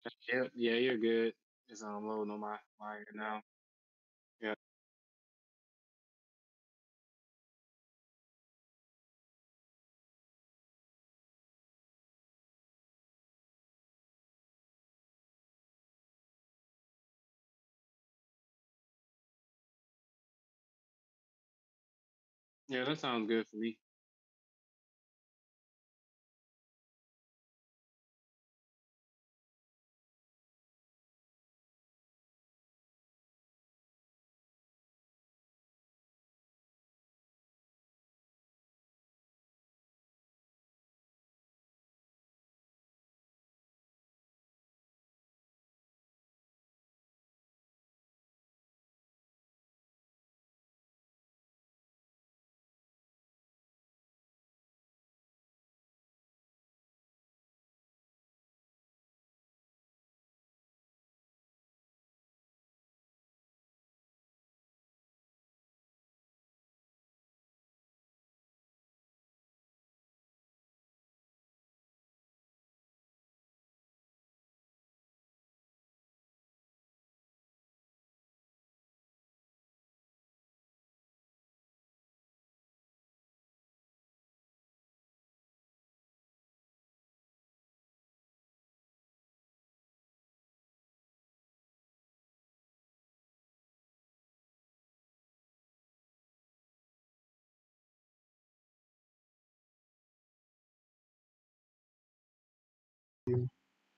Yep, yeah, you're good. It's unloading on my end now. Yeah, yeah, that sounds good for me.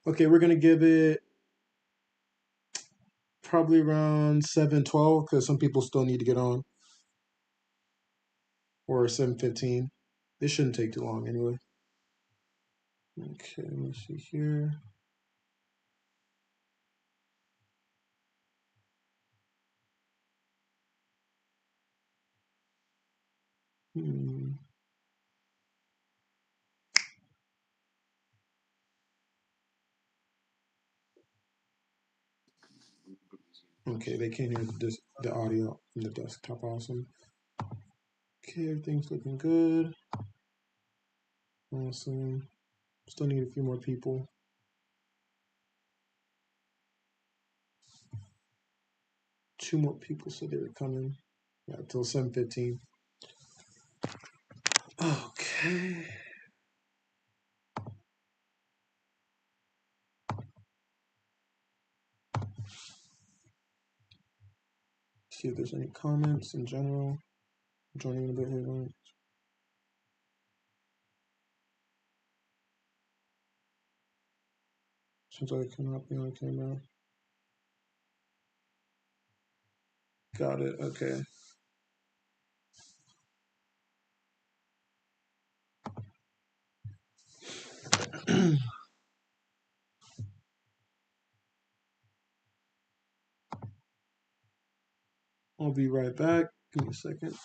Okay, we're gonna give it probably around 7:12 because some people still need to get on, or 7:15. This shouldn't take too long anyway. Okay, let me see here. Hmm. Okay, they can't hear the audio from the desktop. Awesome. Okay, everything's looking good. Awesome. Still need a few more people. Two more people said they were coming. Yeah, till 7:15. Okay. See if there's any comments in general. Joining a bit here. Since I cannot be on camera. Got it. Okay. I'll be right back. Give me a second.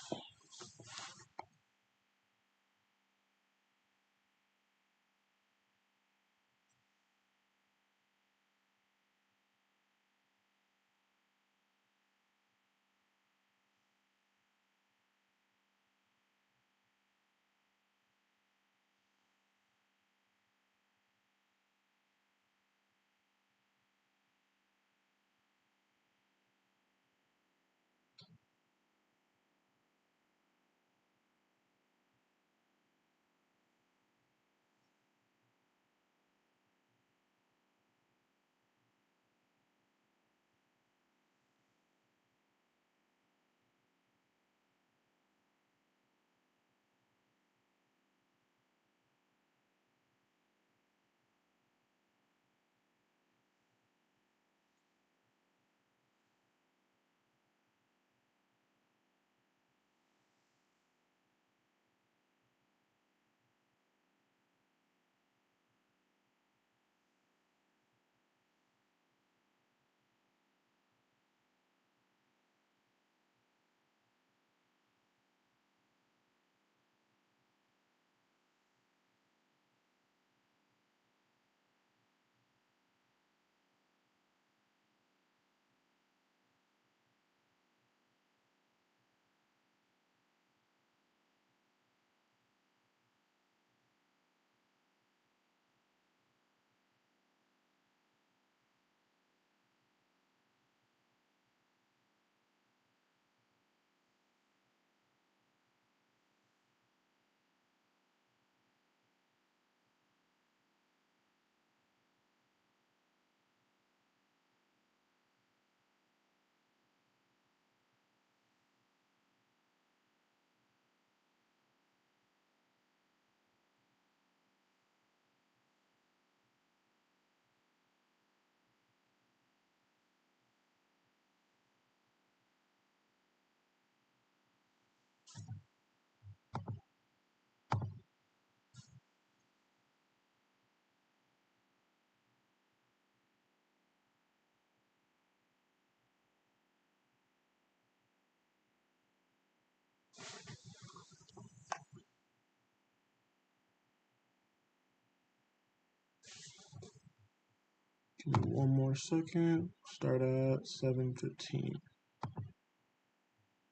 Give me one more second. Start at 7:15.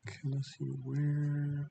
Okay, let's see where.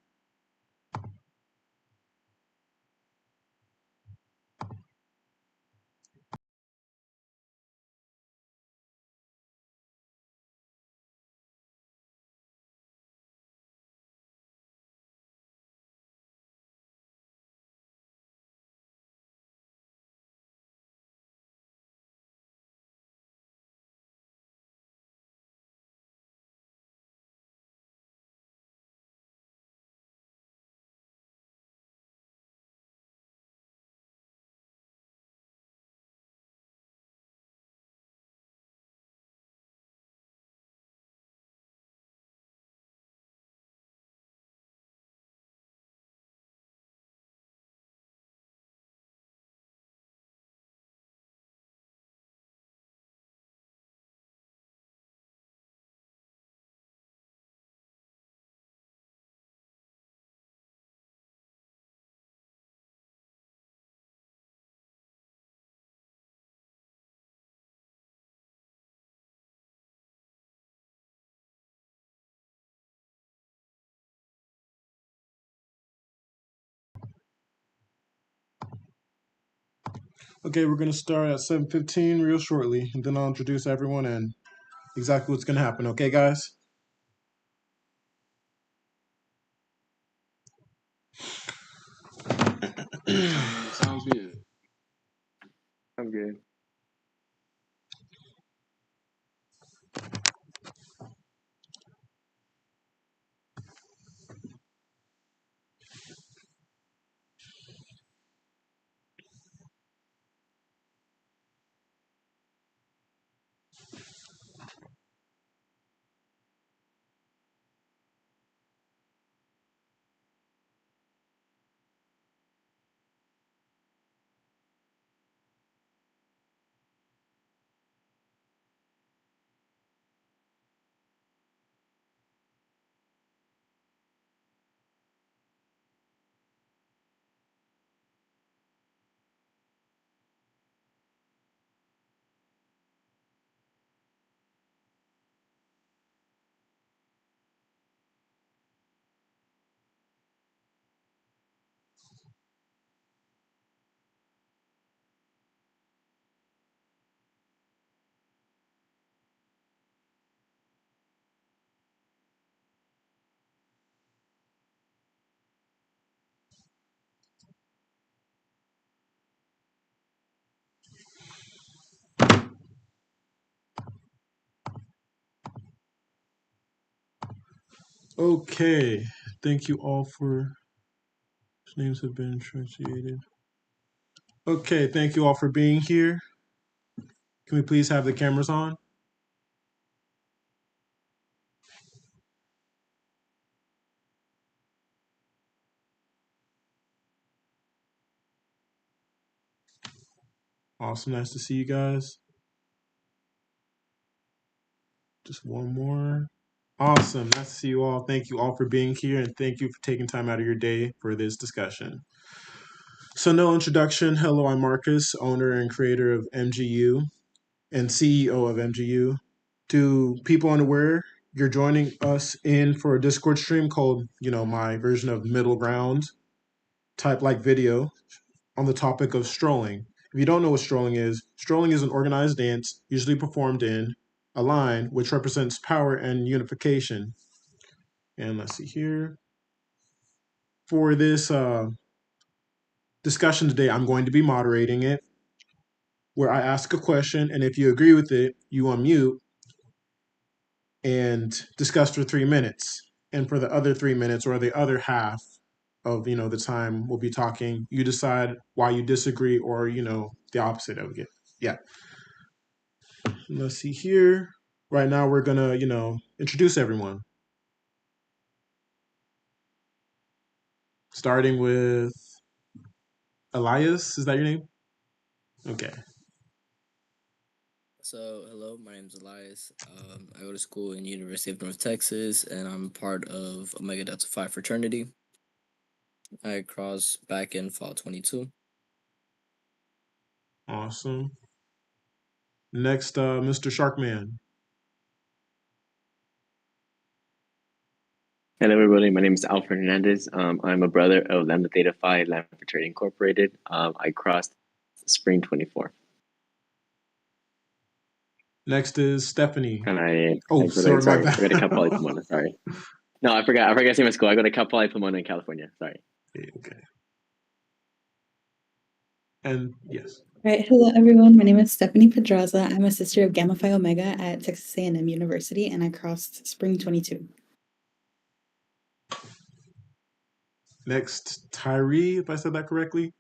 Okay, we're gonna start at 7:15 real shortly, and then I'll introduce everyone and exactly what's gonna happen. Okay, guys. Sounds good. I'm good. Okay, thank you all for names have been translated. Okay, thank you all for being here. Can we please have the cameras on? Awesome, nice to see you guys. Just one more. Awesome, nice to see you all. Thank you all for being here, and thank you for taking time out of your day for this discussion. So, no introduction. Hello, I'm Marcus, owner and creator of MGU and CEO of MGU. To people unaware, you're joining us in for a Discord stream called, my version of Middle Ground type like video on the topic of strolling. If you don't know what strolling is an organized dance usually performed in a line which represents power and unification. And let's see here. For this discussion today, I'm going to be moderating it where I ask a question, and if you agree with it, you unmute and discuss for 3 minutes. And for the other 3 minutes or the other half of the time we'll be talking, you decide why you disagree or the opposite of it. Yeah. Let's see here. Right now we're gonna introduce everyone. Starting with Elias. Is that your name? Okay. So, hello, my name is Elias. I go to school in University of North Texas, and I'm part of Omega Delta Phi fraternity. I crossed back in fall 22. Awesome. Next, Mr. Sharkman. Hello, everybody. My name is Alfred Hernandez. I'm a brother of Lambda Theta Phi Lambda Fraternity Incorporated. I crossed Spring 24. Next is Stephanie. And I Oh, go sorry, to, my sorry, I go to Cal Poly bad. Pomona. Sorry. No, I forgot. I forgot to say my school. I go to Cal Poly Pomona in California. Sorry. Okay. And yes. All right, hello everyone. My name is Stephanie Pedraza. I'm a sister of Gamma Phi Omega at Texas A&M University, and I crossed Spring 22. Next, Tyree, if I said that correctly.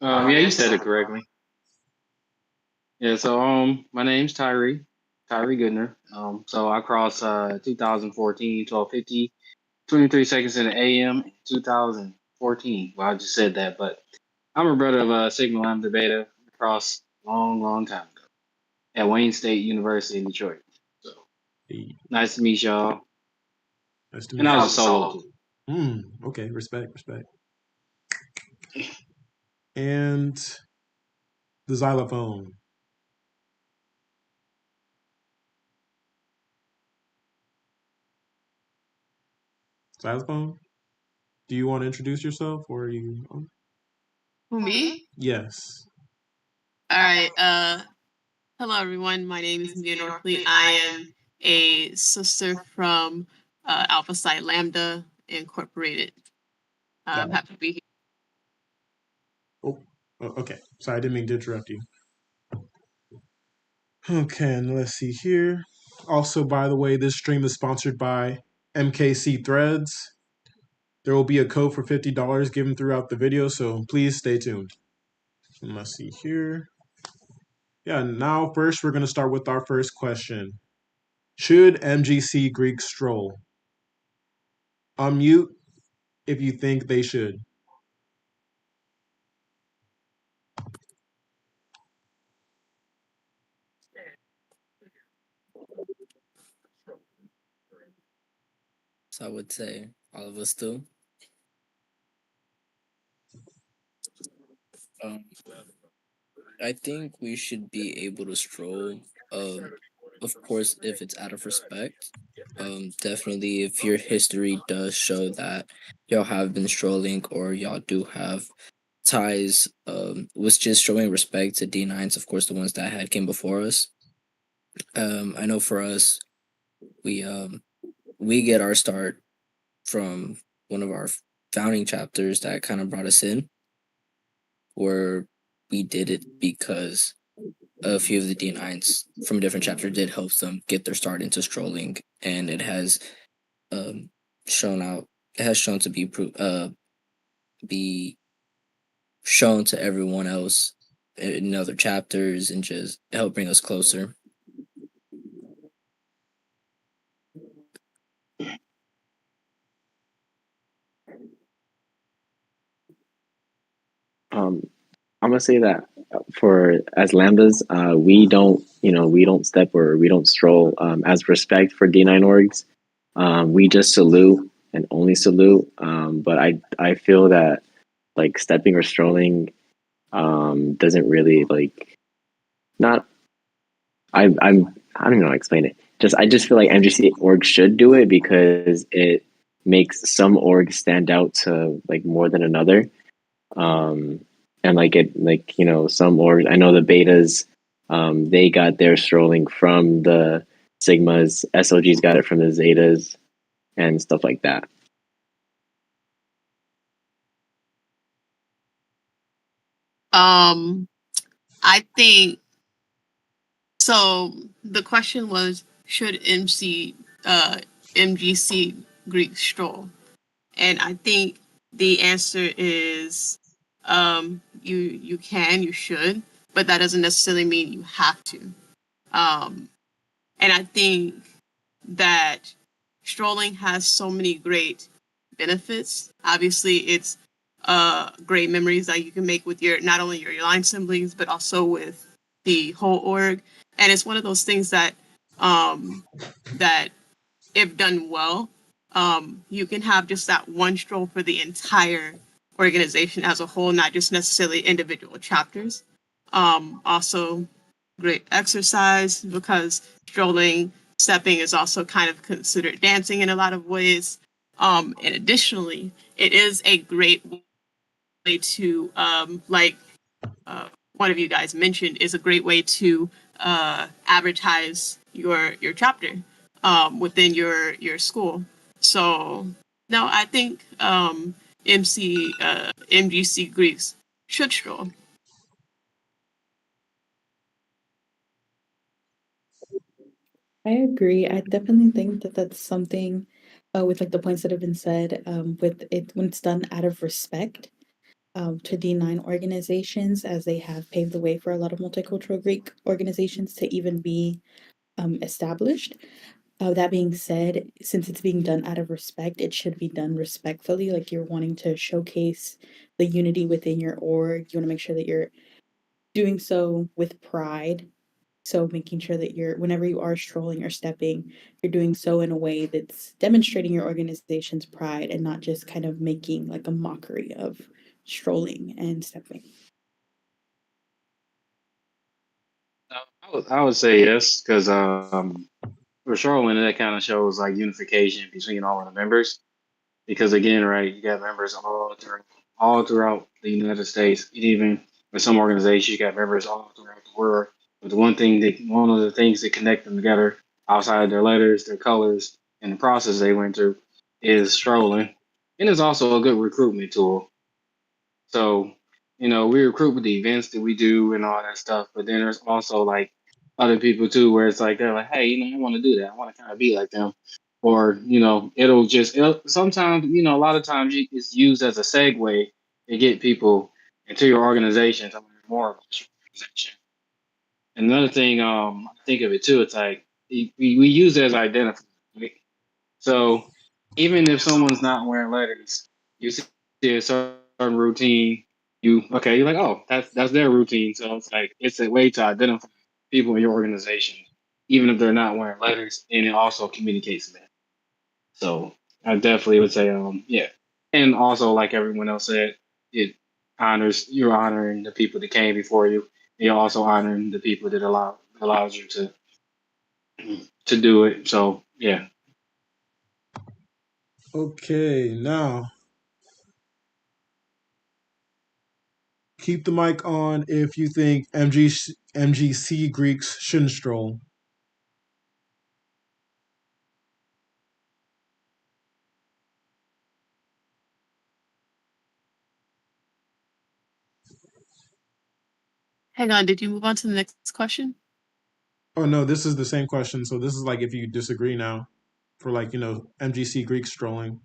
Yeah, you said it correctly. Yeah, so my name's Tyree Goodner. So I crossed 2014, 1250, 23 seconds in the AM, 2014. Well, I just said that, but I'm a brother of Sigma Lambda Beta across long time ago at Wayne State University in Detroit. So Hey, nice to meet y'all. nice to And meet I you. was a solo too. Okay, respect. And the xylophone. Xylophone? Do you want to introduce yourself or are you? Who, me? Yes. All right. Hello everyone. My name is Mia Northley. I am a sister from Alpha Psi Lambda Incorporated. I'm happy to be here. Oh, okay. Sorry, I didn't mean to interrupt you. Okay, and let's see here. Also, by the way, this stream is sponsored by MKC Threads. There will be a code for $50 given throughout the video, so please stay tuned. And let's see here. Yeah, now first we're going to start with our first question. Should MGC Greek stroll? Unmute if you think they should. So I would say all of us do. Um, I think we should be able to stroll. Of course, if it's out of respect. Definitely, if your history does show that y'all have been strolling or y'all do have ties, was just showing respect to D9s. Of course, the ones that had came before us. I know for us, we we get our start from one of our founding chapters that kind of brought us in, where we did it because a few of the D9s from a different chapter did help them get their start into strolling, and it has um, shown out. It has shown to be shown to everyone else in other chapters, and just help bring us closer. I'm gonna say that for as lambdas, we don't, we don't step or we don't stroll as respect for D9 orgs. We just salute and only salute. But I feel that like stepping or strolling doesn't really like not. I don't even know how to explain it. I just feel like MGC orgs should do it because it makes some orgs stand out to like more than another. And some orgs, I know the betas, they got their strolling from the sigmas, SOGs got it from the zetas and stuff like that. I think so. The question was, should MGC Greek stroll? And I think the answer is you can, you should, but that doesn't necessarily mean you have to. And I think that strolling has so many great benefits. Obviously, it's great memories that you can make with your not only your line siblings but also with the whole org. And it's one of those things that that if done well, you can have just that one stroll for the entire organization as a whole, not just necessarily individual chapters. Also, great exercise because strolling, stepping is also kind of considered dancing in a lot of ways. And additionally, it is a great way to, uh, one of you guys mentioned, is a great way to advertise your chapter within your school. So no, I think MGC Greeks should stroll. I agree. I definitely think that that's something with like the points that have been said with it when it's done out of respect to D9 organizations, as they have paved the way for a lot of multicultural Greek organizations to even be established. That being said, since it's being done out of respect, it should be done respectfully. Like you're wanting to showcase the unity within your org. You want to make sure that you're doing so with pride. So making sure that you're, whenever you are strolling or stepping, you're doing so in a way that's demonstrating your organization's pride and not just kind of making like a mockery of strolling and stepping. I would say yes, because for sure, when that kind of shows like unification between all of the members. Because again, right, you got members all throughout the United States. Even with some organizations, you got members all throughout the world. But one of the things that connect them together, outside their letters, their colors, and the process they went through, is strolling, and it's also a good recruitment tool. So, we recruit with the events that we do and all that stuff. But then there's also like other people too, where it's like they're like, hey, I want to do that. I want to kind of be like them. Or, sometimes, a lot of times it's used as a segue to get people into your organization to learn more about your organization. And another thing, I think of it too, it's like we use it as identifier. Right? So even if someone's not wearing letters, you see a certain routine, you're like, oh, that's their routine. So it's like it's a way to identify people in your organization, even if they're not wearing letters, and it also communicates that. So I definitely would say, yeah. And also, like everyone else said, it you're honoring the people that came before you. You're also honoring the people that allows you to do it. So yeah. Okay, now keep the mic on if you think MGC Greeks shouldn't stroll. Hang on, did you move on to the next question? Oh no, this is the same question. So this is like if you disagree now for like, MGC Greeks strolling.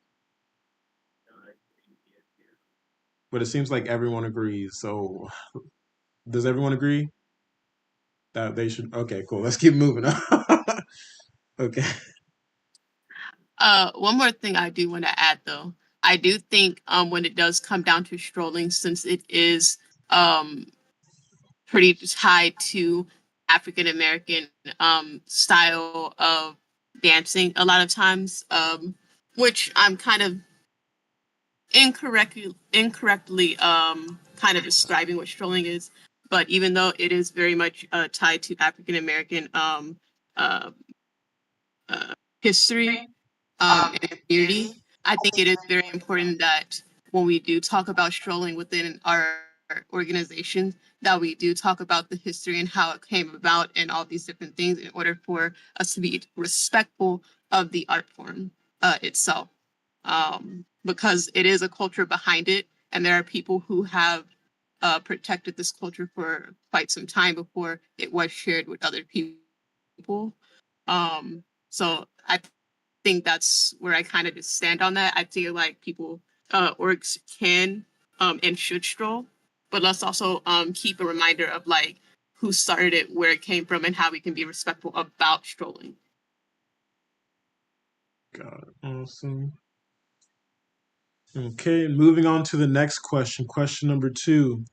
But it seems like everyone agrees. So does everyone agree that they should? Okay, cool. Let's keep moving on. Okay. One more thing I do want to add though. I do think when it does come down to strolling, since it is um pretty tied to African American style of dancing a lot of times, which I'm kind of incorrectly kind of describing what strolling is. But even though it is very much tied to African American uh, uh, history and community, I think it is very important that when we do talk about strolling within our organization, that we do talk about the history and how it came about and all these different things in order for us to be respectful of the art form itself. Because it is a culture behind it, and there are people who have protected this culture for quite some time before it was shared with other people. So I think that's where I kind of just stand on that. I feel like people, orgs can and should stroll, but let's also keep a reminder of like who started it, where it came from, and how we can be respectful about strolling. Got it. Awesome. Okay, moving on to the next question. Question number 2.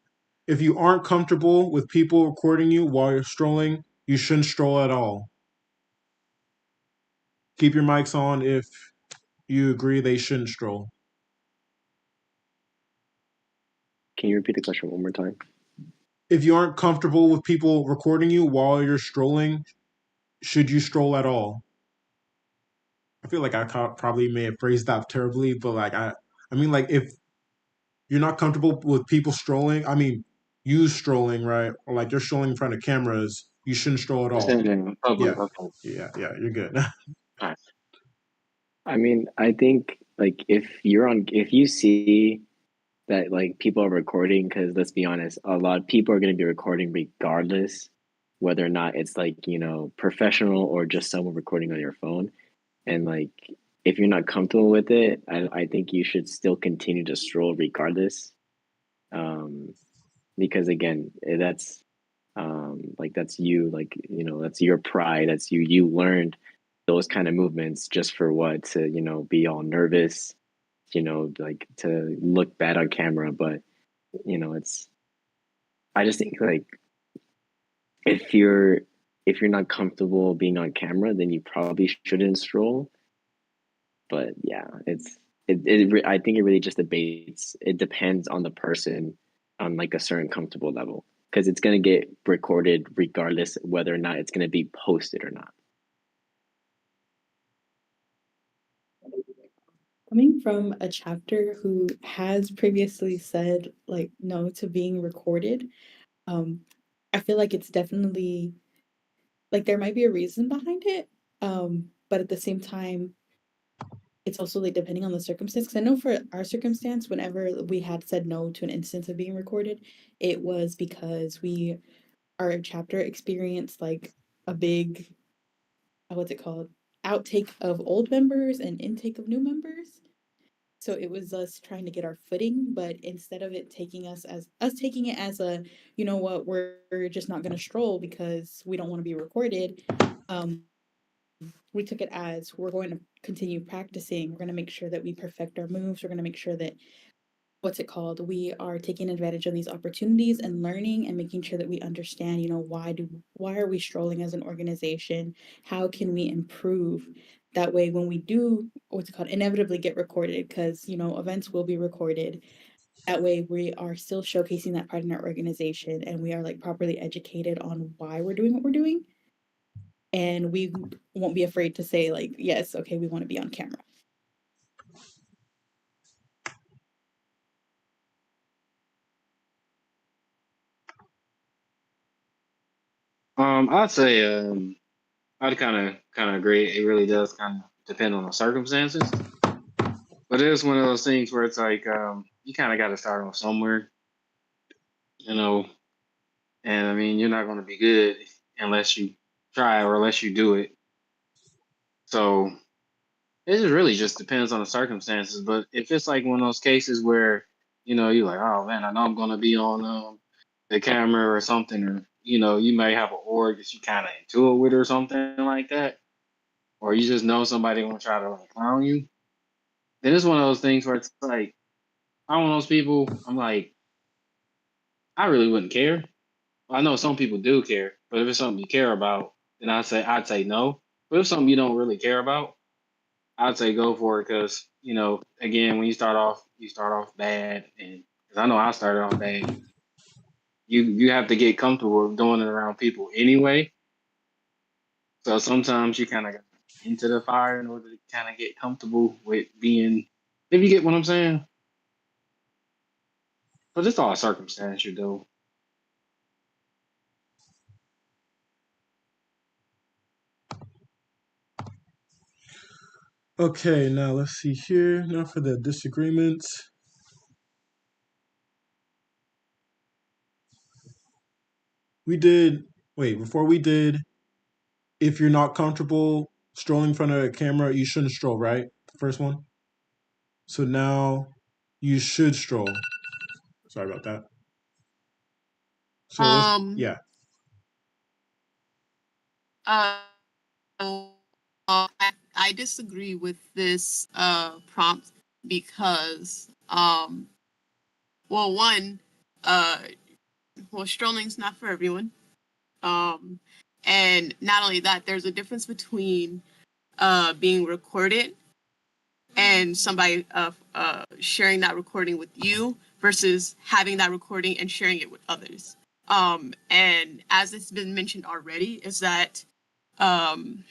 If you aren't comfortable with people recording you while you're strolling, you shouldn't stroll at all. Keep your mics on if you agree they shouldn't stroll. Can you repeat the question one more time? if you aren't comfortable with people recording you while you're strolling, should you stroll at all? I feel like I probably may have phrased that terribly, but like I mean, like if you're not comfortable with people strolling, I mean, you strolling, right? Or like you're strolling in front of cameras, you shouldn't stroll at Just all. in public. Yeah, Okay. yeah, you're good. All right. I mean, I think like if you see that like people are recording, because let's be honest, a lot of people are going to be recording regardless, whether or not it's like, professional or just someone recording on your phone. And like, if you're not comfortable with it, I think you should still continue to stroll regardless. Um, because again, that's like that's you, like, that's your pride. That's you. You learned those kind of movements just for what? To, be all nervous, like to look bad on camera. But, it's, I just think like if you're if you're not comfortable being on camera, then you probably shouldn't stroll. But yeah, I think it really just debates. It depends on the person on like a certain comfortable level because it's gonna get recorded regardless whether or not it's gonna be posted or not. Coming from a chapter who has previously said like no to being recorded, um, I feel like it's definitely like there might be a reason behind it. But at the same time, it's also like depending on the circumstance. Because I know for our circumstance, whenever we had said no to an instance of being recorded, it was because our chapter experienced like a big, what's it called? Outtake of old members and intake of new members. So it was us trying to get our footing, but instead of it taking us taking it as a, you know what, we're just not going to stroll because we don't want to be recorded. Um, we took it as we're going to continue practicing. We're going to make sure that we perfect our moves. We're going to make sure that what's it called? We are taking advantage of these opportunities and learning and making sure that we understand, why are we strolling as an organization? How can we improve? That way when we do what's it called inevitably get recorded, because events will be recorded. That way we are still showcasing that pride in our organization and we are like properly educated on why we're doing what we're doing. And we won't be afraid to say like, yes, okay, we want to be on camera. I'd say I'd kind of agree. It really does kind of depend on the circumstances, but it's one of those things where it's like you kind of got to start off somewhere, you know. And I mean, you're not going to be good unless you try or unless you do it. So it just really just depends on the circumstances. But if it's like one of those cases where you're like, oh man, I know I'm going to be on the camera or something, or you may have an org that you kind of into it with or something like that, or you just know somebody gonna try to like clown you, then it's one of those things where it's like I'm one of those people. I'm like, I really wouldn't care. Well, I know some people do care, but if it's something you care about, then I'd say no. But if it's something you don't really care about, I'd say go for it because again, when you start off bad, and because I know I started off bad. You have to get comfortable with doing it around people anyway. So sometimes you kind of got into the fire in order to kind of get comfortable with being. If you get what I'm saying, but it's all circumstance, you do. Okay, now let's see here. Now for the disagreements. We did, wait, before we did, if you're not comfortable strolling in front of a camera, you shouldn't stroll, right? The first one. So now you should stroll. Sorry about that. So let's, Um. yeah. Uh. I disagree with this prompt because well, one, uh strolling's not for everyone. Um and not only that, there's a difference between being recorded and somebody sharing that recording with you versus having that recording and sharing it with others. And as it's been mentioned already, is that um,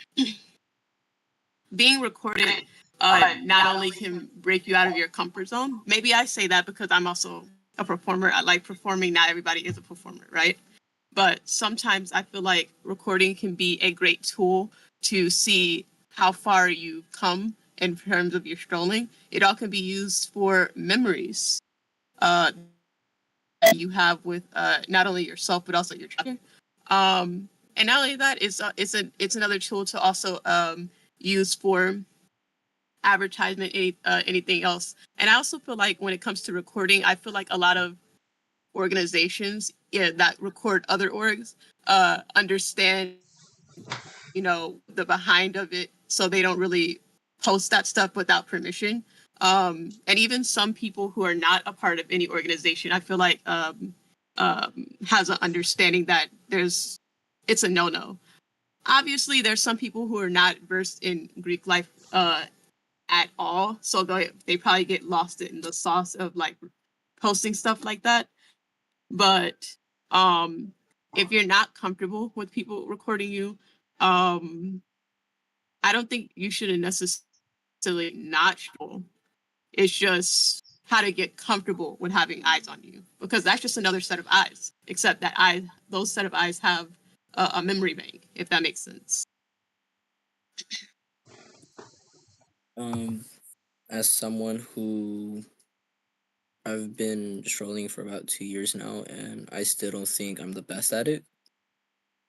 being recorded not only can break you out of your comfort zone. Maybe I say that because I'm also a performer. I like performing. Not everybody is a performer, right? But sometimes I feel like recording can be a great tool to see how far you've come in terms of your strolling. It all can be used for memories that you have with not only yourself but also your trainer. And not only that, it's another tool to also use for advertisement, anything else. And I also feel like when it comes to recording, I feel like a lot of organizations, yeah, that record other orgs understand, the behind of it, so they don't really post that stuff without permission. And even some people who are not a part of any organization, I feel like has an understanding that it's a no-no. Obviously, there's some people who are not versed in Greek life at all, so they probably get lost in the sauce of like posting stuff like that. But if you're not comfortable with people recording you, um, I don't think you shouldn't necessarily not troll. It's just how to get comfortable with having eyes on you, because that's just another set of eyes. Except that those set of eyes have a memory bank, if that makes sense. Um, as someone who I've been strolling for about 2 years now, and I still don't think I'm the best at it.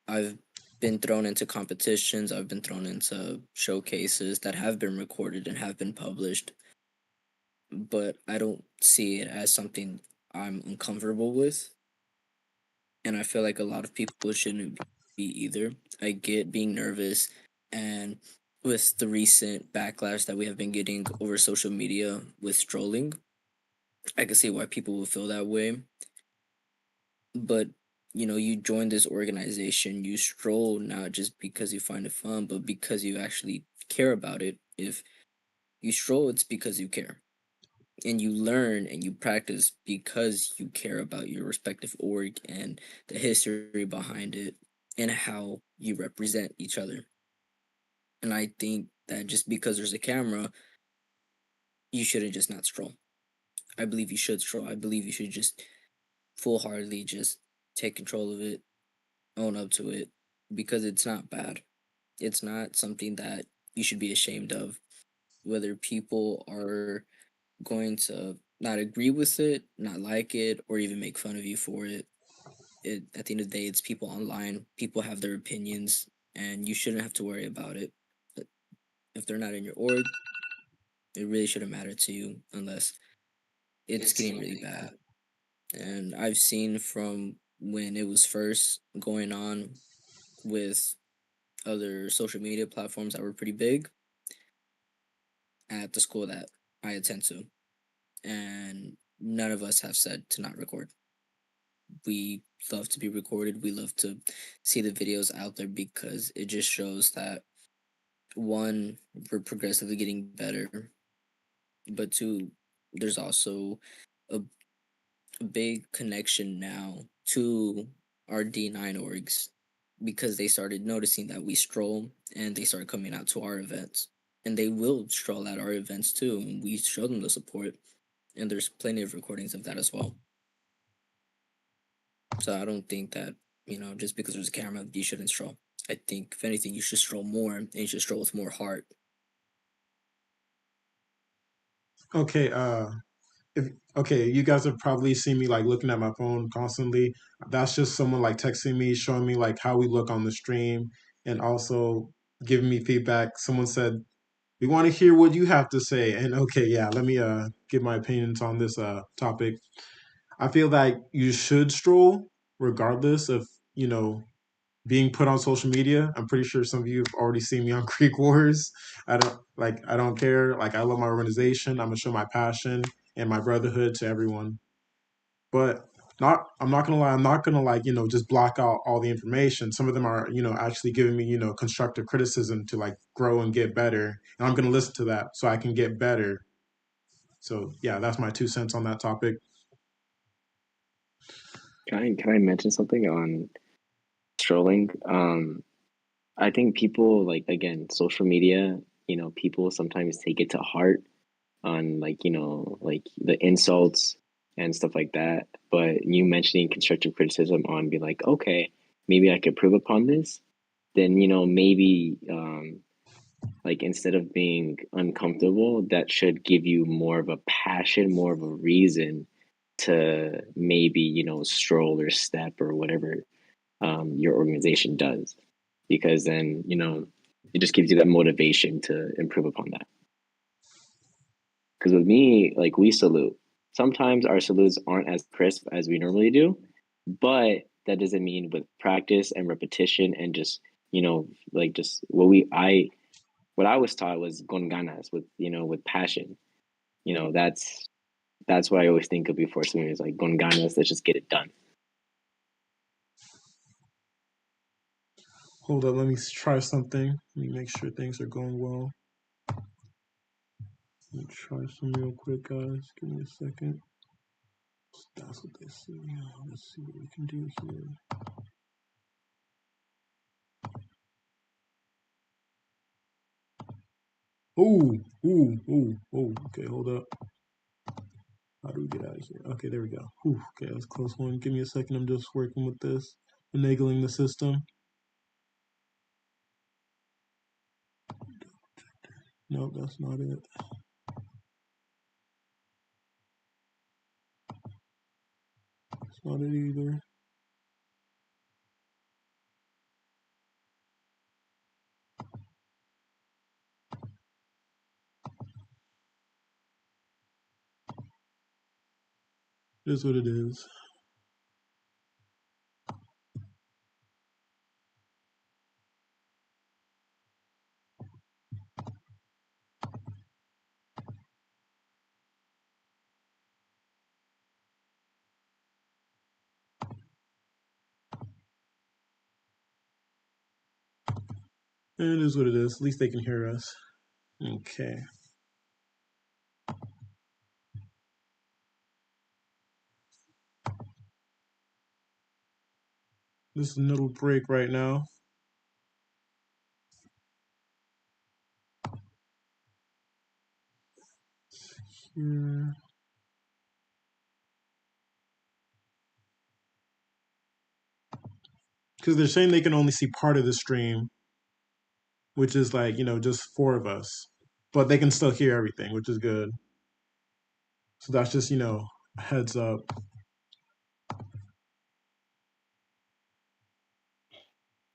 I've been thrown into competitions, I've been thrown into showcases that have been recorded and have been published, but I don't see it as something I'm uncomfortable with. And I feel like a lot of people shouldn't be either. I get being nervous, and with the recent backlash that we have been getting over social media with strolling, I can see why people will feel that way. But you join this organization, you stroll not just because you find it fun, but because you actually care about it. If you stroll, it's because you care, and you learn and you practice because you care about your respective org and the history behind it and how you represent each other. And I think that just because there's a camera, you shouldn't just not stroll. I believe you should stroll. I believe you should just full heartedly just take control of it, own up to it, because it's not bad. It's not something that you should be ashamed of. Whether people are going to not agree with it, not like it, or even make fun of you for it, at the end of the day, it's people online. People have their opinions, and you shouldn't have to worry about it. But if they're not in your org, it really shouldn't matter to you unless it's getting really bad. And I've seen from when it was first going on with other social media platforms that were pretty big at the school that I attend to, and none of us have said to not record. We love to be recorded. We love to see the videos out there because it just shows that one, we're progressively getting better, but two, there's also a, a big connection now to our D9 orgs because they started noticing that we stroll and they started coming out to our events. And they will stroll at our events too, and we show them the support. And there's plenty of recordings of that as well. So I don't think that, just because there's a camera, you shouldn't stroll. I think, if anything, you should stroll more and you should stroll with more heart. Okay, if okay, you guys have probably seen me like looking at my phone constantly. That's just someone like texting me, showing me like how we look on the stream, and also giving me feedback. Someone said, "We want to hear what you have to say." And okay, yeah, let me give my opinions on this topic. I feel like you should stroll regardless of, you know, being put on social media. I'm pretty sure some of you have already seen me on Creek Wars. I don't care. Like I love my organization. I'm gonna show my passion and my brotherhood to everyone. But not I'm not gonna lie, I'm not gonna like, just block out all the information. Some of them are, actually giving me, constructive criticism to like grow and get better. And I'm gonna listen to that so I can get better. So yeah, that's my 2 cents on that topic. Can I mention something on strolling? I think people like again social media. You know, people sometimes take it to heart on like like the insults and stuff like that. But you mentioning constructive criticism on be like, okay, maybe I could improve upon this. Then maybe like instead of being uncomfortable, that should give you more of a passion, more of a reason to maybe stroll or step or whatever your organization does, because then it just gives you that motivation to improve upon that. Because with me, like we salute. Sometimes our salutes aren't as crisp as we normally do, but that doesn't mean with practice and repetition and just like just what I was taught was con ganas, with with passion. That's what I always think of before swimming is like con ganas. Let's just get it done. Hold up, let me try something. Let me make sure things are going well. Let me try some real quick, guys. Give me a second. That's what they say. Let's see what we can do here. Ooh. Okay, hold up. How do we get out of here? Okay, there we go. Okay, that was a close one. Give me a second. I'm just working with this, finagling the system. Nope, that's not it. That's not it either. It is what it is. It is what it is. At least they can hear us. Okay. This is a little break right now. Here. Because they're saying they can only see part of the stream, which is like, just four of us. But they can still hear everything, which is good. So that's just, heads up.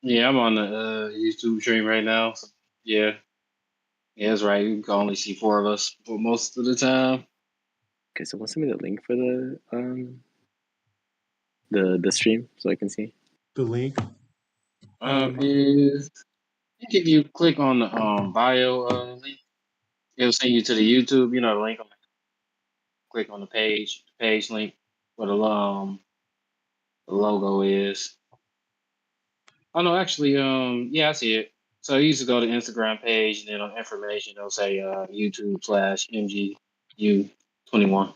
Yeah, I'm on the YouTube stream right now. So yeah, yeah, that's right. You can only see four of us for most of the time. Okay, so what's me the link for the stream so I can see? The link. Is I think if you click on the bio link, it'll send you to the YouTube. You know, the link. Click on the page link where the logo is. Oh no, actually, yeah, I see it. So you used to go to Instagram page, and then on information, it'll say YouTube/MGU21.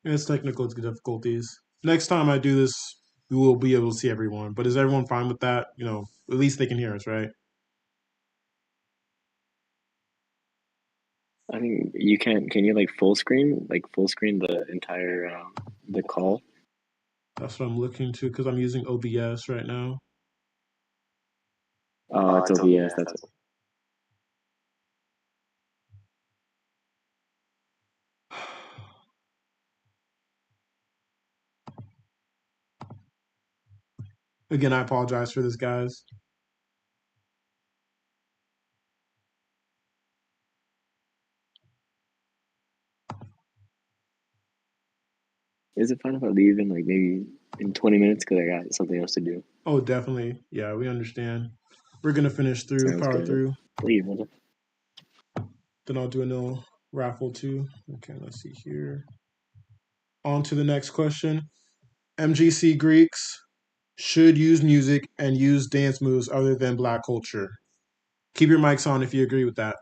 It's technical difficulties. Next time I do this, we will be able to see everyone. But is everyone fine with that? At least they can hear us, right? I think you can you like full screen the entire the call? That's what I'm looking to because I'm using OBS right now. It's OBS. That's Again, I apologize for this, guys. Is it fine if I leave in like maybe in 20 minutes because I got something else to do? Oh, definitely. Yeah, we understand. We're gonna finish through, Sounds power good. through. Leave. Then I'll do a little raffle too. Okay, let's see here. On to the next question. MGC Greeks should use music and use dance moves other than Black culture. Keep your mics on if you agree with that.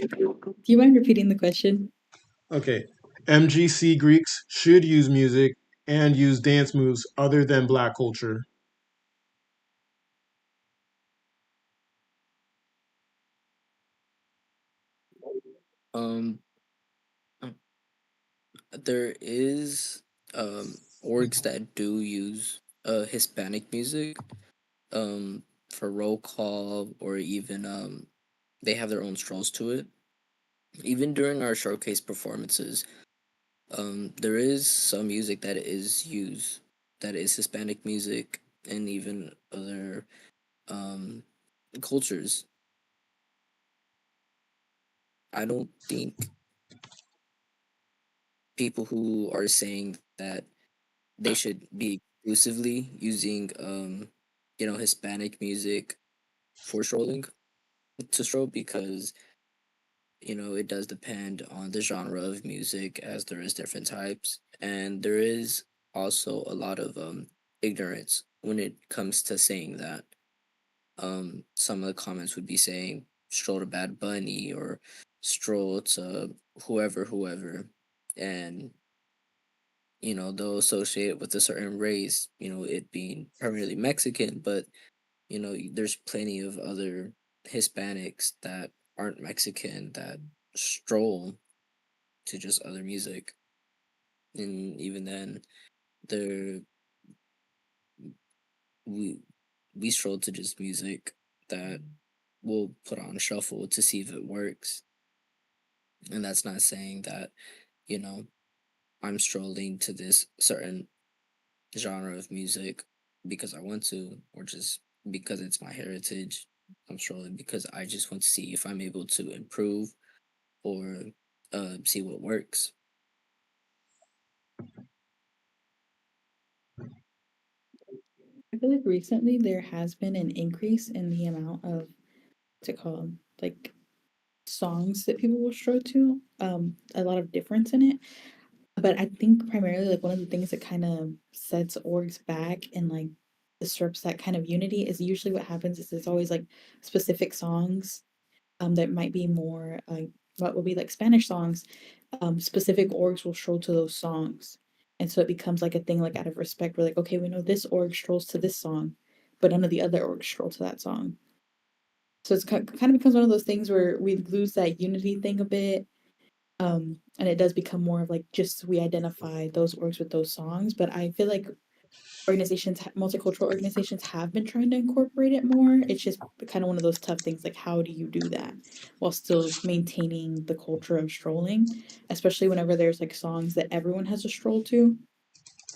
Do you mind repeating the question? Okay. MGC Greeks should use music and use dance moves other than Black culture. Um, there is orgs that do use Hispanic music for roll call, or even they have their own strolls to it. Even during our showcase performances, there is some music that is used that is Hispanic music, and even other um cultures. I don't think people who are saying that they should be exclusively using Hispanic music for strolling to stroll, because it does depend on the genre of music, as there is different types, and there is also a lot of ignorance when it comes to saying that. Some of the comments would be saying stroll to Bad Bunny, or stroll to whoever, and they'll associate it with a certain race, it being primarily Mexican, but there's plenty of other Hispanics that aren't Mexican that stroll to just other music. And even then, there we we stroll to just music that we'll put on shuffle to see if it works. And that's not saying that, you know, I'm strolling to this certain genre of music because I want to, or just because it's my heritage. I'm strolling because I just want to see if I'm able to improve, or see what works. I feel like recently there has been an increase in the amount of what's it called, like songs that people will stroll to. A lot of difference in it. But I think primarily like one of the things that kind of sets orgs back and like disrupts that kind of unity is usually what happens is there's always like specific songs that might be more what will be like Spanish songs. Specific orgs will stroll to those songs. And so it becomes like a thing like out of respect. We're like, okay, we know this org strolls to this song, but none of the other orgs stroll to that song. So it's kind of becomes one of those things where we lose that unity thing a bit. And it does become more of like just we identify those orgs with those songs. But I feel like multicultural organizations have been trying to incorporate it more. It's just kind of one of those tough things. Like, how do you do that while still maintaining the culture of strolling? Especially whenever there's like songs that everyone has a stroll to.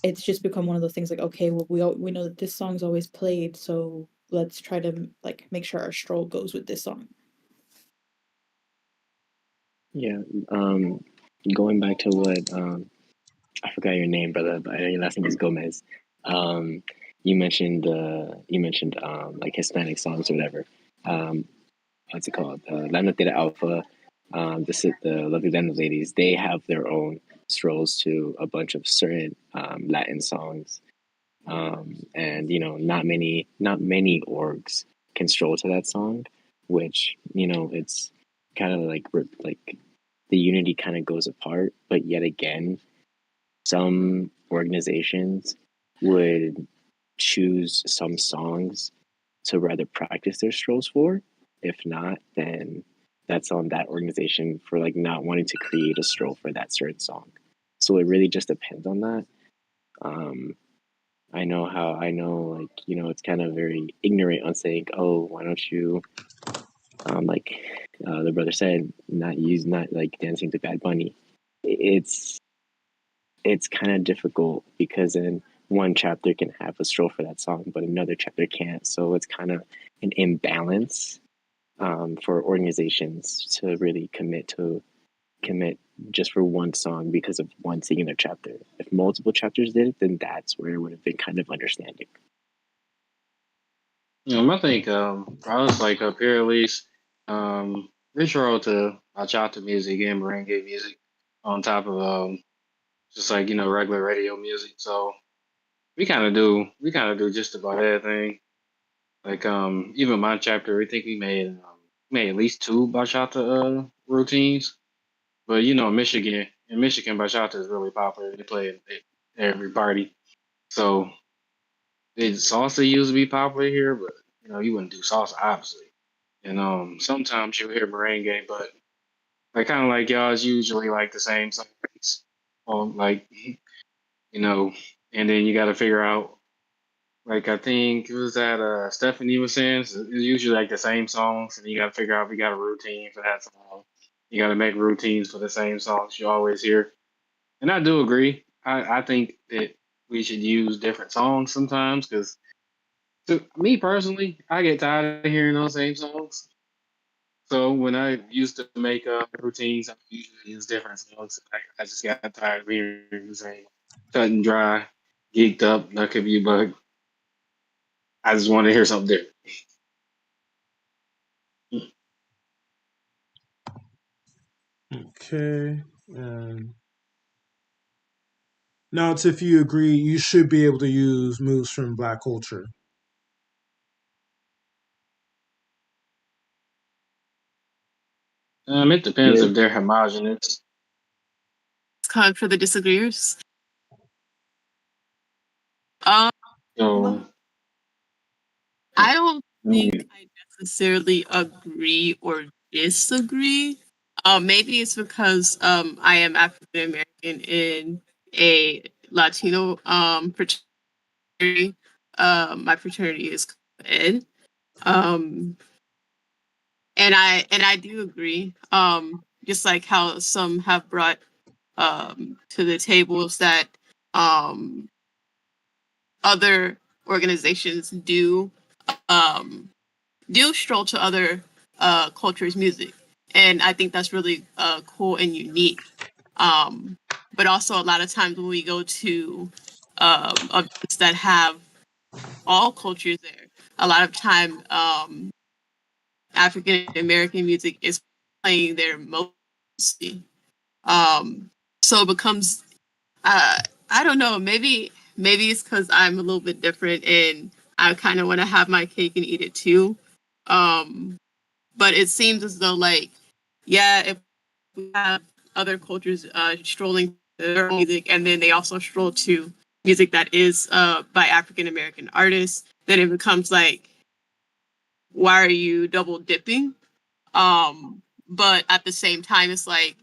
It's just become one of those things. Like, okay, well, we know that this song's always played, so let's try to like make sure our stroll goes with this song. Yeah. Um, Going back to what I forgot your name, brother, but I know your last name is Gomez. Um, you mentioned like Hispanic songs or whatever. Um, what's it called? La Notera Alpha. The Lovely Landlord Ladies. They have their own strolls to a bunch of certain Latin songs, and not many orgs can stroll to that song, which it's kind of like the unity kind of goes apart. But yet again, some organizations would choose some songs to rather practice their strolls for. If not, then that's on that organization for like not wanting to create a stroll for that certain song. So it really just depends on that. Um, I know it's kind of very ignorant on saying, oh, why don't you like the brother said, not like dancing to Bad Bunny. It's it's kind of difficult because in one chapter can have a stroll for that song, but another chapter can't. So it's kind of an imbalance for organizations to really commit just for one song because of one singular chapter. If multiple chapters did it, then that's where it would have been kind of understanding. I think for us, like up here at least, we sure to bachata music and merengue music on top of just like regular radio music. So we kind of do just about everything. Like even my chapter, I think we made at least two bachata routines. But you know, in Michigan, bachata is really popular. They play it at every party. So salsa used to be popular here, but you know, you wouldn't do salsa obviously. And sometimes you'll hear merengue, but like kind of like y'all is usually like the same songs, like you know, and then you got to figure out. Like I think it was that Stephanie was saying it's usually like the same songs, and you got to figure out if you got a routine for that song. You got to make routines for the same songs you always hear. And I do agree. I think that we should use different songs sometimes because to me personally, I get tired of hearing those same songs. So when I used to make routines, I usually use different songs. I just got tired of hearing the same cut and dry, geeked up, that could be bug. I just want to hear something different. Okay. And now, it's if you agree, you should be able to use moves from Black culture. It depends Yeah, if they're homogenous. It's kind of for the disagreeers. Um, So, I don't think mm, I necessarily agree or disagree. Maybe it's because I am African American in a Latino fraternity. My fraternity is ed. Um, and I do agree. Just like how some have brought to the tables that um other organizations um do stroll to other cultures' music, and I think that's really cool and unique. Um, but also, a lot of times when we go to events that have all cultures there, a lot of time African American music is playing there mostly. Um, so it becomes uh, I don't know, maybe it's because I'm a little bit different and I kind of want to have my cake and eat it too. Um, but it seems as though like yeah, if we have other cultures strolling to their music and then they also stroll to music that is by African American artists, then it becomes like why are you double dipping? But at the same time it's like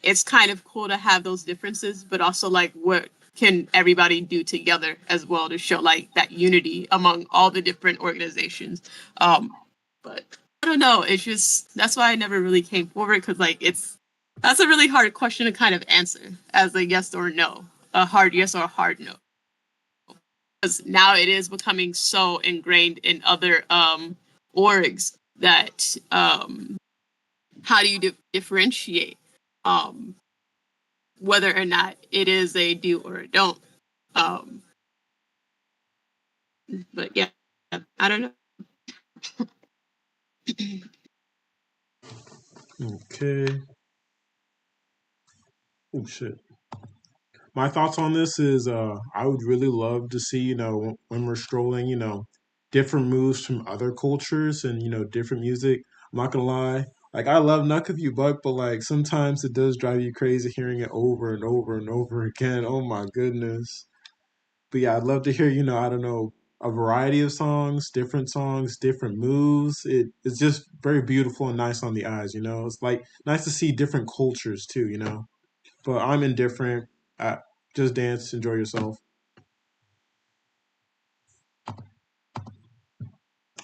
it's kind of cool to have those differences, but also like what can everybody do together as well to show like that unity among all the different organizations. But I don't know. It's just that's why I never really came forward because like that's a really hard question to kind of answer as a yes or no, a hard yes or a hard no. Because now it is becoming so ingrained in other orgs that how do you differentiate? Um, Whether or not it is a do or a don't. Um, but yeah, I don't know. Okay. Oh shit. My thoughts on this is I would really love to see, when we're strolling, different moves from other cultures and, different music. I'm not gonna lie. Like I love Knuck If You Buck, but like sometimes it does drive you crazy hearing it over and over and over again. Oh my goodness. But yeah, I'd love to hear, I don't know, a variety of songs, different moves. It's just very beautiful and nice on the eyes. It's like nice to see different cultures too. But I'm indifferent. Uh, just dance, enjoy yourself.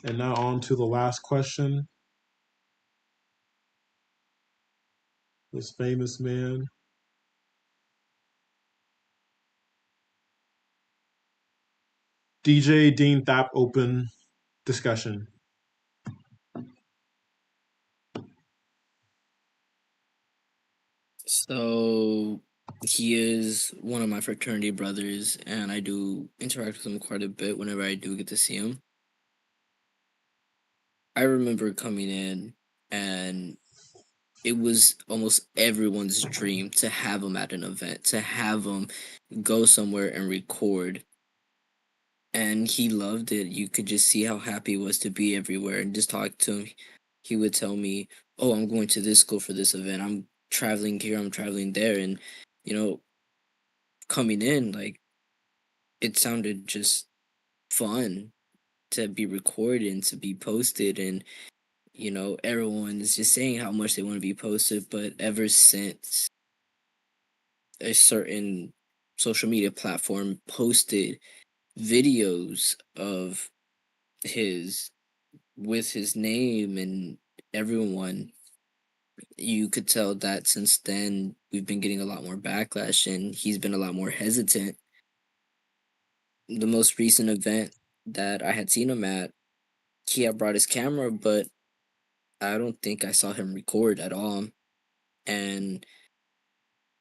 And now on to the last question. This famous man, DJ Dean Thap, open discussion. So he is one of my fraternity brothers, and I do interact with him quite a bit whenever I do get to see him. I remember coming in, and it was almost everyone's dream to have him at an event, to have him go somewhere and record. And he loved it. You could just see how happy he was to be everywhere and just talk to him. He would tell me, oh, I'm going to this school for this event. I'm traveling here, I'm traveling there. And, you know, coming in, like, it sounded just fun to be recorded and to be posted. And, everyone is just saying how much they want to be posted. But ever since a certain social media platform posted videos of his with his name and everyone, you could tell that since then we've been getting a lot more backlash and he's been a lot more hesitant. The most recent event that I had seen him at, he had brought his camera, but I don't think I saw him record at all. And,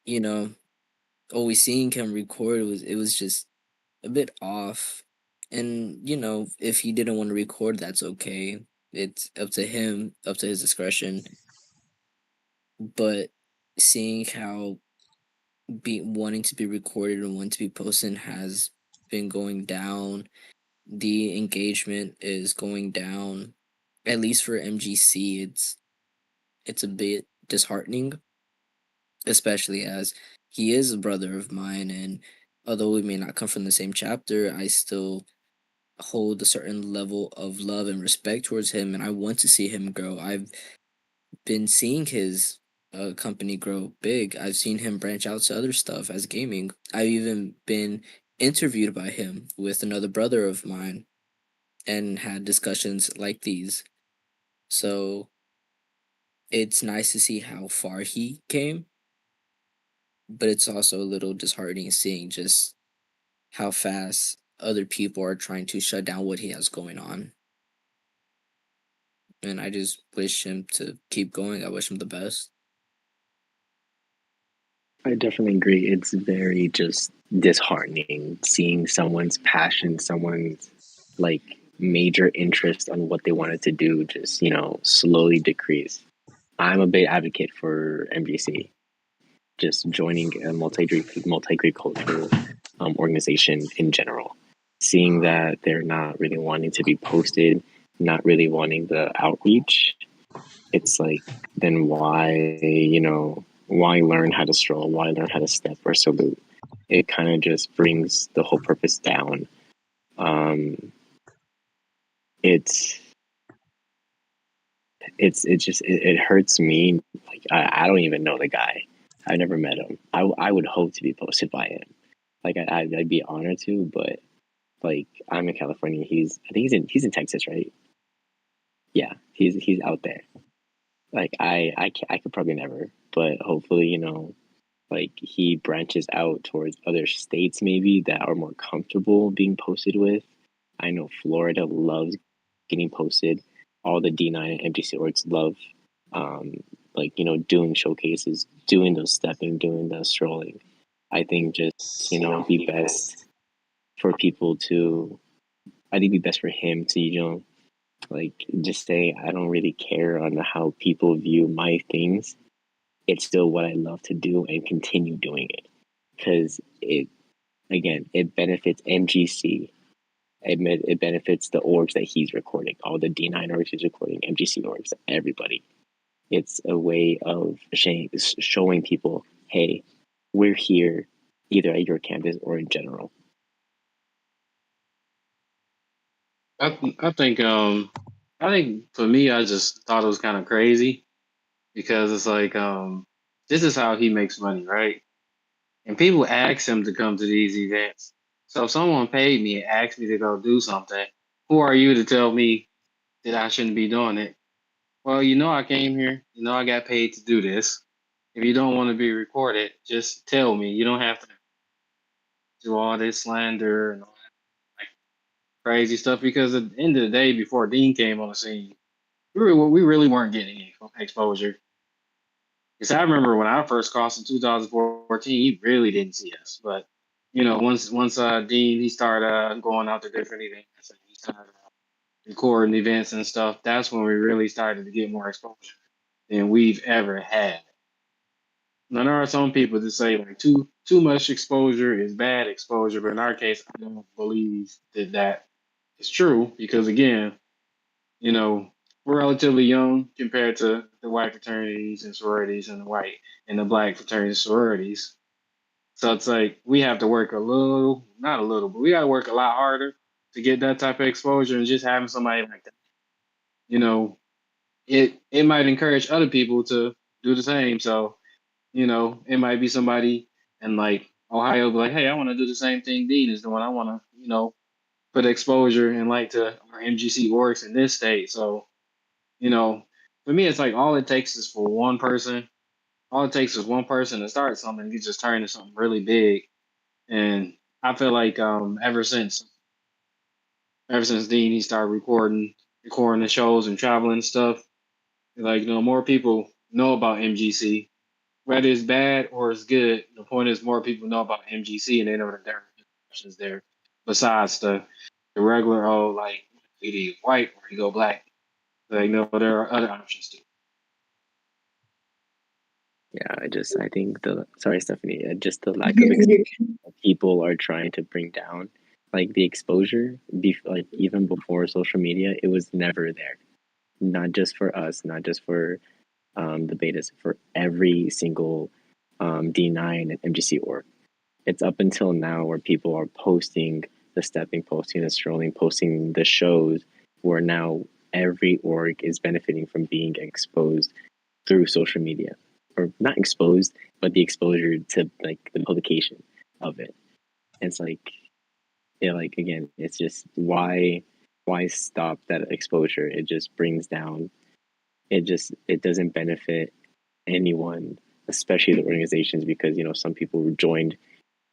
you know, always seeing him record was just a bit off. And, if he didn't want to record, that's okay. It's up to him, up to his discretion. But seeing how be wanting to be recorded and wanting to be posted has been going down. The engagement is going down. At least for MGC, it's a bit disheartening, especially as he is a brother of mine, and although we may not come from the same chapter, I still hold a certain level of love and respect towards him, and I want to see him grow. I've been seeing his company grow big. I've seen him branch out to other stuff as gaming. I've even been interviewed by him with another brother of mine and had discussions like these. So it's nice to see how far he came, but it's also a little disheartening seeing just how fast other people are trying to shut down what he has going on. And I just wish him to keep going. I wish him the best. I definitely agree. It's very just disheartening seeing someone's passion, someone's like major interest on what they wanted to do just, slowly decrease. I'm a big advocate for MGC, just joining a multi cultural organization in general. Seeing that they're not really wanting to be posted, not really wanting the outreach, it's like, then why learn how to stroll? Why learn how to step or salute? It kind of just brings the whole purpose down. Um, it's it hurts me. Like I don't even know the guy. I never met him. I would hope to be posted by him. Like I'd be honored to, but like I'm in California. I think he's in Texas, right? Yeah, he's out there. Like I could probably never, but hopefully like he branches out towards other states maybe that are more comfortable being posted with. I know Florida loves getting posted. All the D9 and MTC orgs love um like doing showcases, doing those stepping, doing the strolling. I think just it'd be best for people to I think it'd be best for him to like just say I don't really care on how people view my things. It's still what I love to do and continue doing it because it benefits MGC. It benefits the orgs that he's recording, all the D9 orgs he's recording, MGC orgs, everybody. It's a way of showing people, hey, we're here either at your campus or in general. I think for me, I just thought it was kind of crazy because it's like this is how he makes money, right? And people ask him to come to these events. So if someone paid me and asked me to go do something, who are you to tell me that I shouldn't be doing it? Well, I came here. I got paid to do this. If you don't want to be recorded, just tell me. You don't have to do all this slander and all that like crazy stuff because at the end of the day, before Dean came on the scene, we really weren't getting any exposure. Because I remember when I first crossed in 2014, he really didn't see us. But once Dean he started going out to different events and he started recording events and stuff, that's when we really started to get more exposure than we've ever had. Now there are some people that say like too much exposure is bad exposure, but in our case, I don't believe that is true because again, you know, we're relatively young compared to the white fraternities and sororities and the white and the black fraternities and sororities. So it's like we have to work a little, not a little, but we got to work a lot harder to get that type of exposure. And just having somebody like that, you know, it might encourage other people to do the same. So it might be somebody in like Ohio, be like, hey, I want to do the same thing Dean is doing. I want to, put exposure and light to our MGC orgs in this state. So, you know, for me, it's like all it takes is for one person. All it takes is one person to start something. You just turn into something really big. And I feel like ever since Dean he started recording the shows and traveling and stuff, like more people know about MGC. Whether it's bad or it's good, the point is more people know about MGC and they know that there are options there besides the regular like either you white or you go black. Like no, there are other options too. Yeah, I think the sorry, Stephanie, just the lack of You're people are trying to bring down, like the exposure, like even before social media, it was never there. Not just for us, not just for the betas, for every single D9 and MGC org. It's up until now where people are posting the stepping, posting the strolling, posting the shows, where now every org is benefiting from being exposed through social media, or not exposed, but the exposure to like the publication of it. It's like, yeah, like again, it's just why stop that exposure? It just brings down. It doesn't benefit anyone, especially the organizations, because some people were joined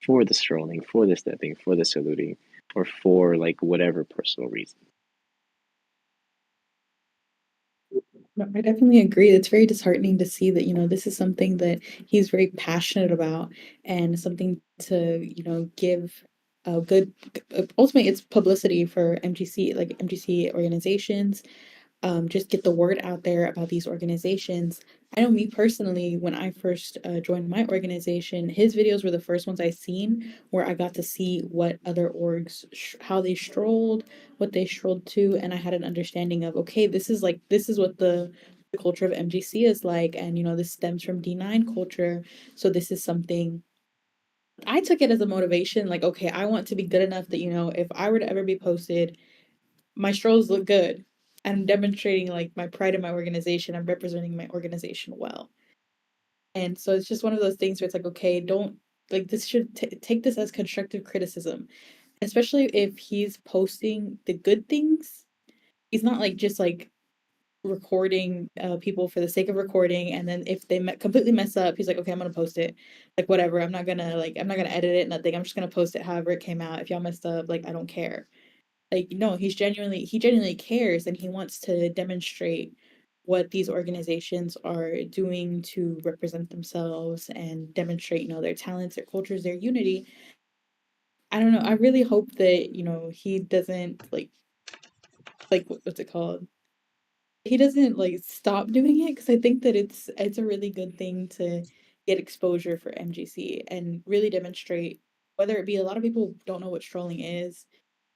for the strolling, for the stepping, for the saluting, or for like whatever personal reason. No, I definitely agree. It's very disheartening to see that, this is something that he's very passionate about and something to, give a good, ultimately, it's publicity for MGC, like MGC organizations, just get the word out there about these organizations. I know me personally, when I first joined my organization, his videos were the first ones I seen where I got to see what other orgs, how they strolled, what they strolled to, and I had an understanding of, okay, this is what the culture of MGC is like, and this stems from D9 culture, so this is something I took it as a motivation, like, okay, I want to be good enough that, if I were to ever be posted my strolls look good. I'm demonstrating like my pride in my organization. I'm representing my organization well. And so it's just one of those things where it's like, okay, don't like this should take this as constructive criticism, especially if he's posting the good things. He's not like just like recording people for the sake of recording, and then if they completely mess up, he's like, okay, I'm gonna post it, like whatever. I'm not gonna edit it, nothing. I'm just gonna post it however it came out. If y'all messed up, like I don't care. Like, no, he genuinely cares and he wants to demonstrate what these organizations are doing to represent themselves and demonstrate, their talents, their cultures, their unity. I don't know. I really hope that, he doesn't like what's it called? He doesn't like stop doing it because I think that it's a really good thing to get exposure for MGC and really demonstrate whether it be a lot of people don't know what strolling is.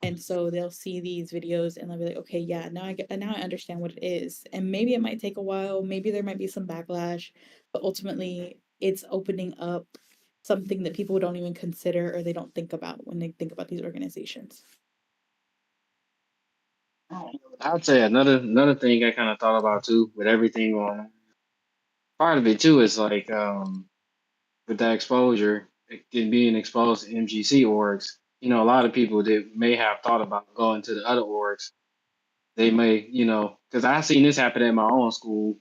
And so they'll see these videos and they'll be like, okay, yeah, now I understand what it is. And maybe it might take a while, maybe there might be some backlash, but ultimately it's opening up something that people don't even consider or they don't think about when they think about these organizations. I'd say another thing I kind of thought about too with everything on part of it too is like with that exposure and being exposed to MGC orgs. A lot of people that may have thought about going to the other orgs, they may, because I seen this happen at my own school.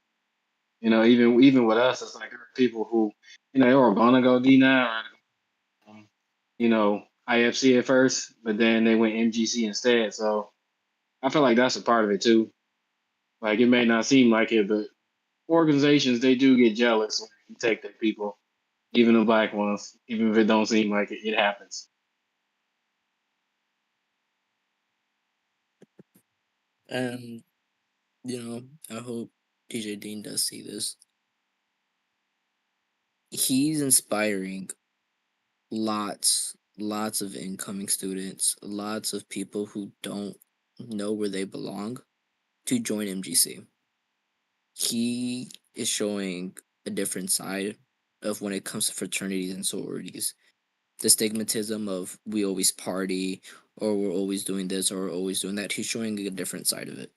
Even with us, it's like there are people who, they were gonna go D9 or IFC at first, but then they went MGC instead. So I feel like that's a part of it too. Like it may not seem like it, but organizations they do get jealous when you take their people, even the black ones, even if it don't seem like it happens. And I hope DJ Dean does see this. He's inspiring lots of incoming students, lots of people who don't know where they belong to join MGC. he is showing a different side of when it comes to fraternities and sororities. The stigmatism of we always party or we're always doing this or we're always doing that. He's showing a different side of it.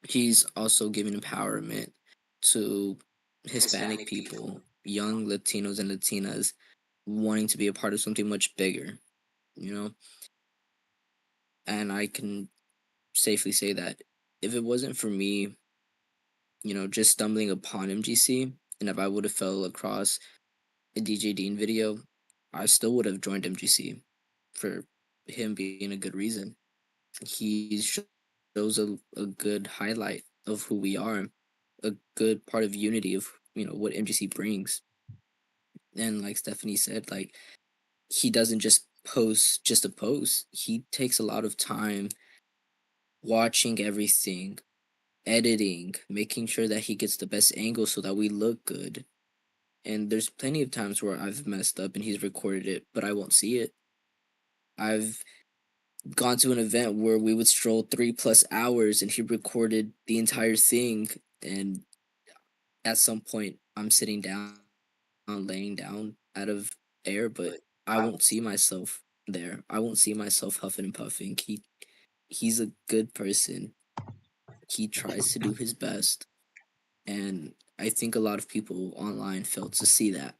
He's also giving empowerment to Hispanic people, young Latinos and Latinas wanting to be a part of something much bigger, you know? And I can safely say that if it wasn't for me, just stumbling upon MGC, and if I would have fell across a DJ Dean video, I still would have joined MGC for him being a good reason. He shows a good highlight of who we are, a good part of unity of what MGC brings. And like Stephanie said, like he doesn't just post just a post. He takes a lot of time watching everything, editing, making sure that he gets the best angle so that we look good. And there's plenty of times where I've messed up and he's recorded it, but I won't see it. I've gone to an event where we would stroll 3+ hours and he recorded the entire thing. And at some point, I'm sitting down, laying down out of air, but I won't see myself there. I won't see myself huffing and puffing. He's a good person. He tries to do his best. And I think a lot of people online failed to see that.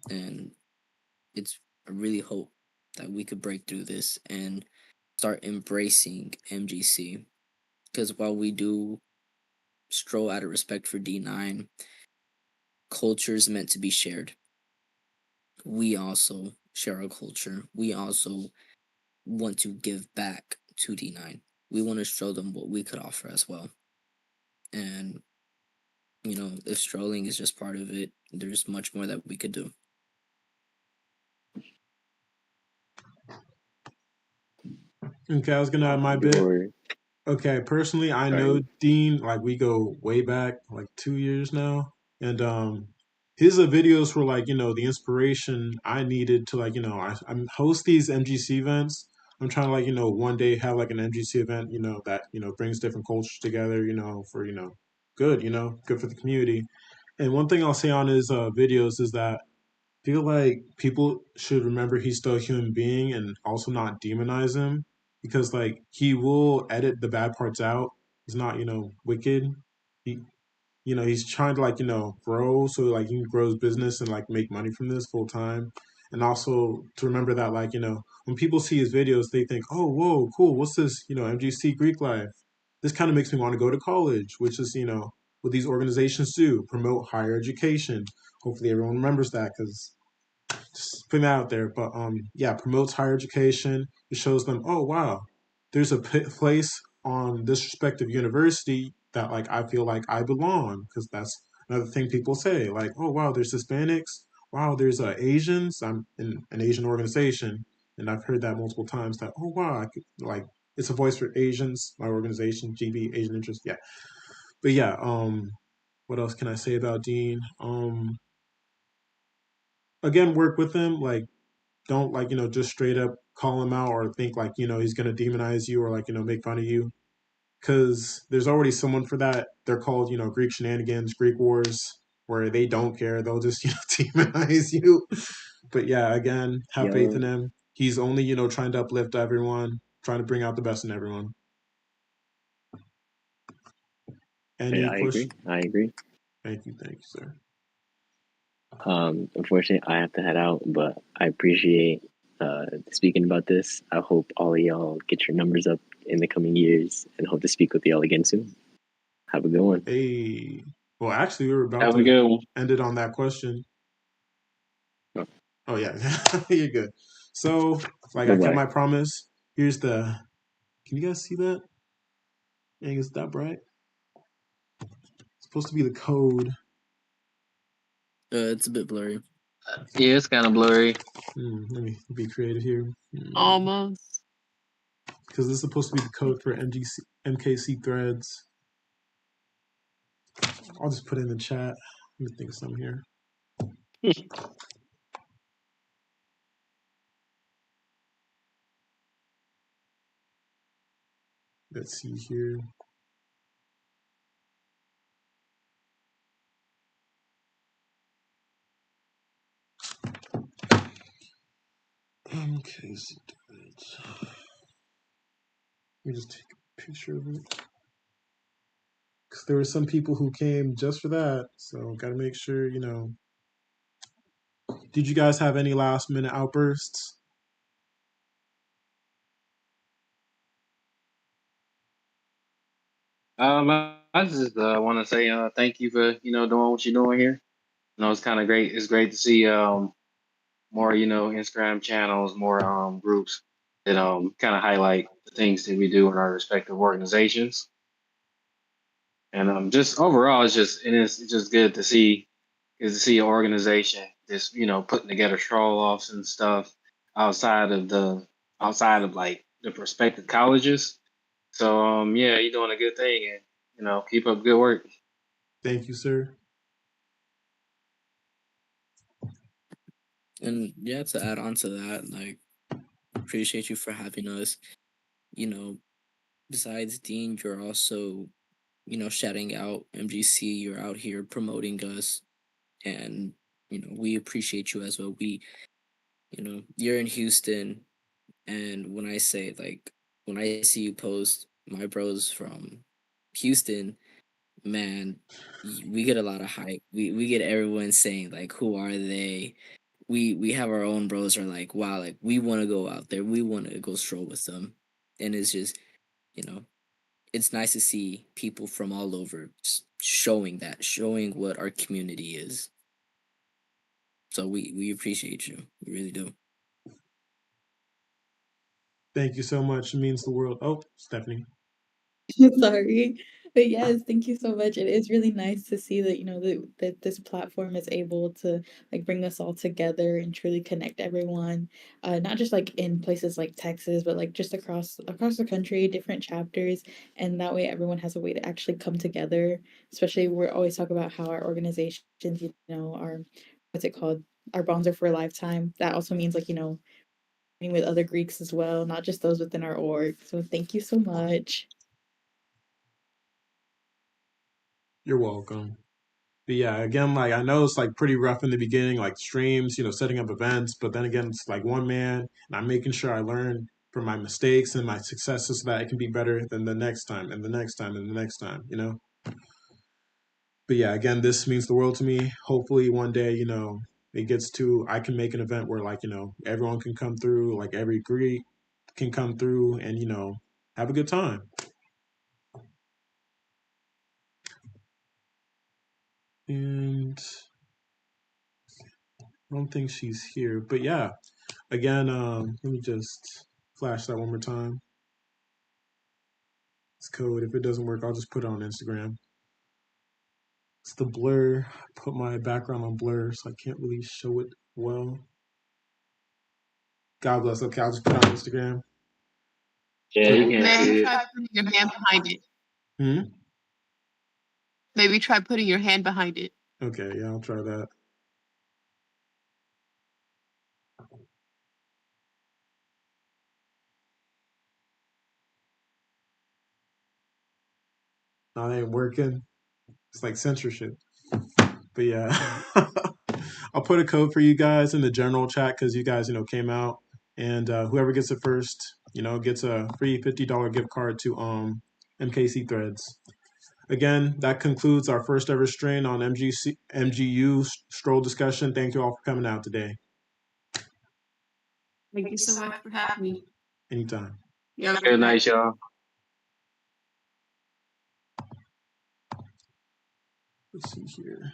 And it's I really hope that we could break through this and start embracing MGC. Because while we do stroll out of respect for D9, culture is meant to be shared. We also share our culture. We also want to give back to D9. We want to show them what we could offer as well. And, if strolling is just part of it, there's much more that we could do. Okay, I was gonna add my bit. Your Okay, personally, I know sorry. Dean. Like we go way back, like 2 years now, and his videos were like the inspiration I needed to I host these MGC events. I'm trying to one day have like an MGC event that brings different cultures together for good good for the community. And one thing I'll say on his videos is that feel like people should remember he's still a human being and also not demonize him because like he will edit the bad parts out. He's not, wicked. He he's trying to grow so like he can grow his business and like make money from this full time. And also to remember that when people see his videos they think, "Oh, whoa, cool. What's this, MGC Greek life?" This kind of makes me want to go to college, which is, what these organizations do, promote higher education. Hopefully everyone remembers that cuz just putting that out there. But yeah, promotes higher education. It shows them, oh wow, there's a place on this respective university that like I feel like I belong because that's another thing people say. Like, oh wow, there's Hispanics. Wow, there's Asians. I'm in an Asian organization, and I've heard that multiple times. That oh wow, I could, like it's a voice for Asians. My organization, GB Asian Interest. Yeah, but yeah. What else can I say about Dean? Again, work with him. Like don't just straight up call him out or think like he's gonna demonize you or like make fun of you because there's already someone for that. They're called Greek shenanigans, Greek wars, where they don't care. They'll just demonize you. But yeah, again, have faith in Yo, him. He's only trying to uplift everyone, trying to bring out the best in everyone. Any I agree. question? I agree. Thank you, sir. Unfortunately, I have to head out, but I appreciate speaking about this. I hope all of y'all get your numbers up in the coming years and hope to speak with y'all again soon. Have a good one. Hey, well, actually, we were about Have a to good one. end it on that question. Oh, Oh yeah, you're good. So, like, bye I kept bye. my promise. Here's the. Can you guys see that? Dang, is that bright? It's supposed to be the code. It's a bit blurry. Yeah, it's kind of blurry. Let me be creative here. Almost. Because this is supposed to be the code for MKC threads. I'll just put it in the chat. Let me think of something here. Let's see here. Okay, so let me just take a picture of it. Because there were some people who came just for that, so gotta make sure, you know. Did you guys have any last minute outbursts? I just want to say thank you for doing what you're doing here. It's kind of great. It's great to see more Instagram channels, more groups that kind of highlight the things that we do in our respective organizations. And just overall, it's just good to see an organization just putting together stroll offs and stuff outside of the outside of like the prospective colleges. So yeah, you're doing a good thing, and keep up good work. Thank you, sir. And yeah, to add on to that, like, appreciate you for having us. You know, besides Dean, you're also, shouting out MGC. You're out here promoting us, and we appreciate you as well. You're in Houston, and when I see you post my bros from Houston, man, we get a lot of hype. We get everyone saying like, who are they? We have our own bros are like, wow, like we want to go out there, we want to go stroll with them, and it's just, you know it's nice to see people from all over showing what our community is. So we appreciate you, we really do. Thank you so much. It means the world. Oh, Stephanie. Sorry. But yes, thank you so much. It is really nice to see that, that this platform is able to like bring us all together and truly connect everyone. Not just like in places like Texas, but like just across the country, different chapters. And that way everyone has a way to actually come together. Especially we're always talk about how our organizations, are what's it called? Our bonds are for a lifetime. That also means like, with other Greeks as well, not just those within our org. So thank you so much. You're welcome. But yeah, again, like I know it's like pretty rough in the beginning, like streams, setting up events, but then again, it's like one man, and I'm making sure I learn from my mistakes and my successes so that it can be better than the next time and the next time and the next time. But yeah, again, this means the world to me. Hopefully one day, it gets to I can make an event where like, everyone can come through, like every Greek can come through and, have a good time. And I don't think she's here. But yeah, again, let me just flash that one more time. It's code. If it doesn't work, I'll just put it on Instagram. It's the blur. I put my background on blur, so I can't really show it well. God bless. Okay, I'll just put it on Instagram. Yeah, you can't Maybe see it. try putting your hand behind it. Hmm? Maybe try putting your hand behind it. Okay, yeah, I'll try that. No, that ain't working. It's like censorship. But yeah, I'll put a code for you guys in the general chat because you guys, came out, and whoever gets it first, gets a free $50 gift card to MKC Threads. Again, that concludes our first ever strain on MGU stroll discussion. Thank you all for coming out today. Thank you so much for having me. Anytime. You have a Good good night, night. y'all. Let's see here.